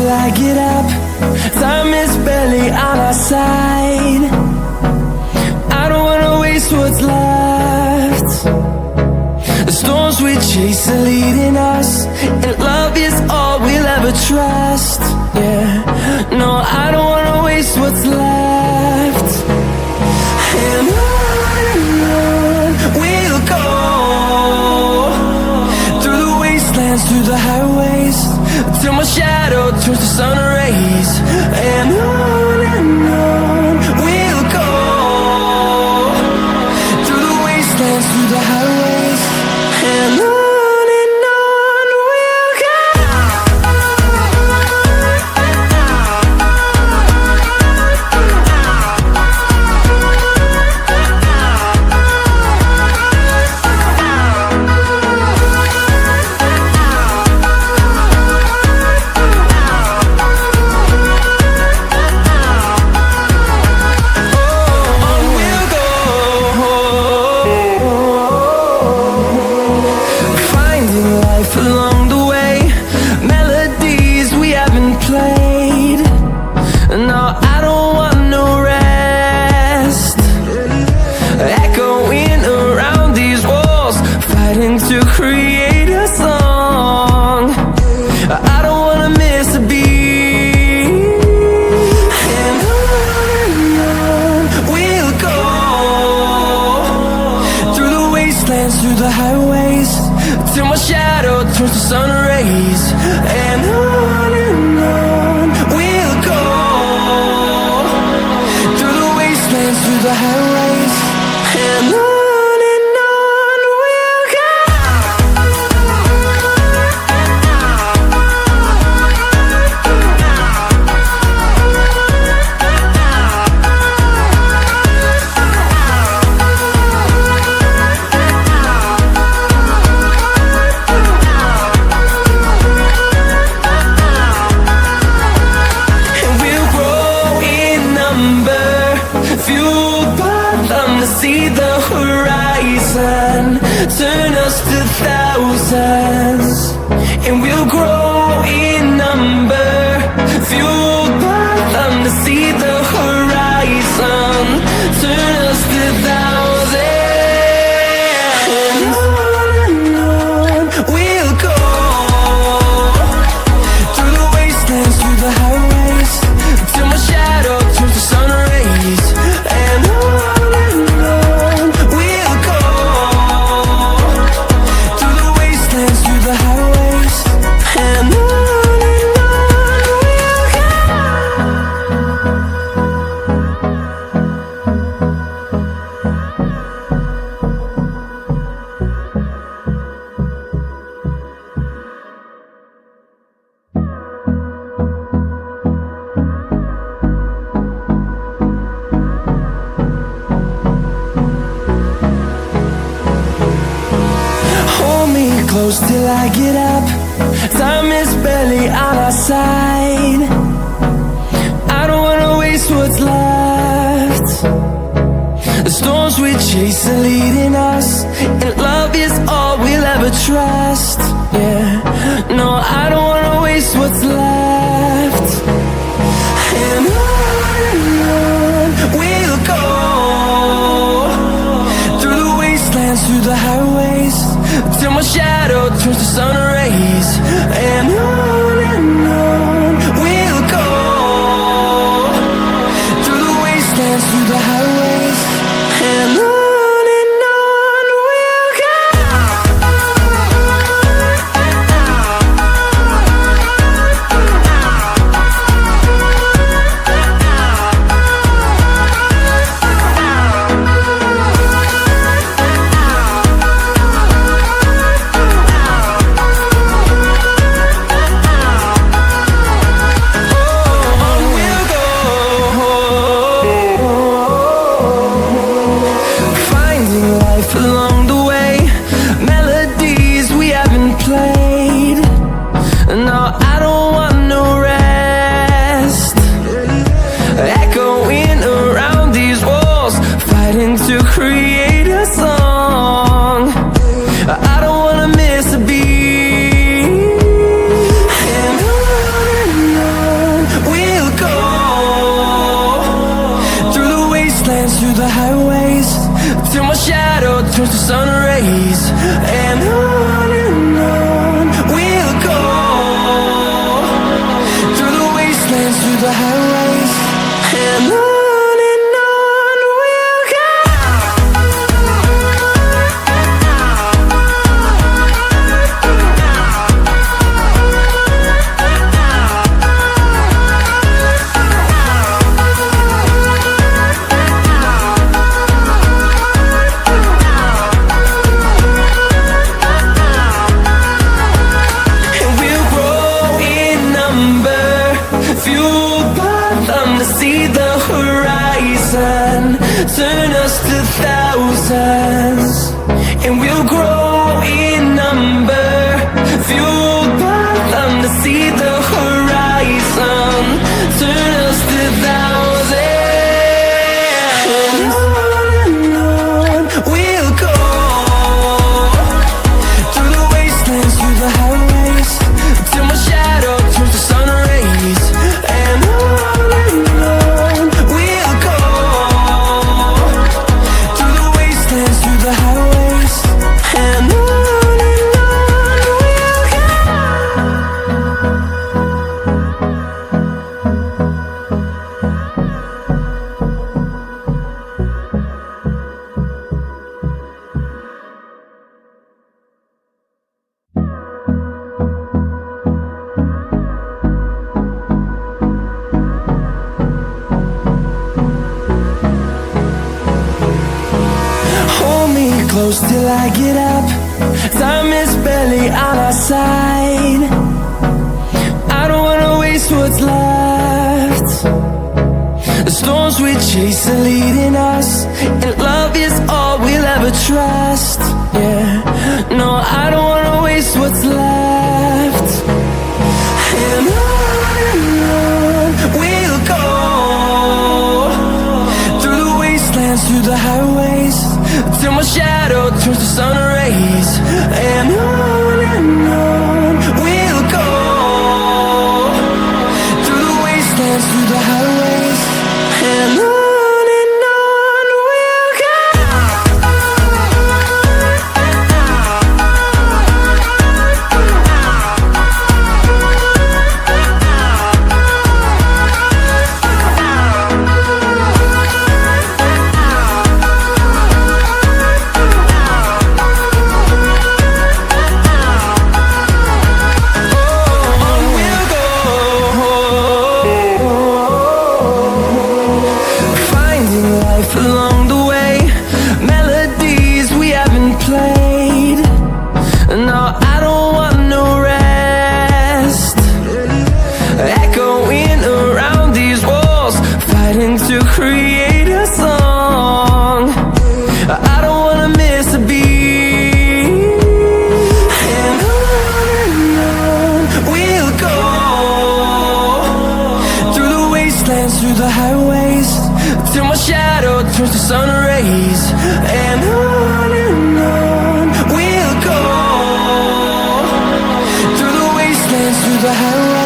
till I get up. Time is barely on our side. I don't wanna waste what's left. The storms we chase are leading us, and love is all we'll ever trust. Yeah, no, I don't wanna waste what's left. And on we'll go, through the wastelands, through the highways, till my shadow turns to sun rays. And on we'll go, through the wastelands, through the highways, and on we'll go. Along the way, melodies we haven't played. No, I don't want no rest. Echoing around these walls, fighting to create a song. I don't wanna miss a beat. And on we'll go, through the wastelands, through the highways, till my shadow turns to sun rays. And on we'll go, through the wastelands, through the highways, and on we'll go. Fueled by them to see the horizon, turn us to thousands, and we'll grow in number. Fueled by them to see the horizon, turn us to thousands. And on we'll go, through the wastelands, through the highways, till my shadow turns to sun rays. And on we'll go, through the wastelands, through the highways, and on we'll go. Hold me close till I get up. Time is barely on our side. I don't wanna waste what's left. The storms we chase are leading us, and love is all we'll ever trust. Yeah, no, I don't wanna waste what's left. And on we'll go, through the wastelands, through the highways, till my shadow turns to sun rays. And on we'll go, through the wastelands, through the highways, and on we'll go. turns to sun rays, and on we'll go, through the wastelands, through the highways, and on we'll go. Turn us to thousands, and we'll grow in number, fueled by them to see the horizon. Turn us to thousands, and on we'll go, through the wastelands, through the highways, till my shadow turns to sun rays, and on we'll go, through the highways, and on we'll go. Hold me close till I get up. Time is barely on our side. I don't wanna waste what's left. The storms we chase are leading us, and love is all we'll ever trust. Yeah, no, I don't wanna waste what's left. And on we'll go, through the wastelands, through the highways, till my shadow turns to sun rays, and on we'll go, through the wastelands, through the highways, and on we'll go. Along the way, melodies we haven't played. No, I don't want no rest. Echoing around these walls, fighting to create a song. I don't wanna miss a beat. And on we'll go, through the wastelands, through the highways, till my shadow turns to sun rays, and on we'll go, through the wastelands, through the highways.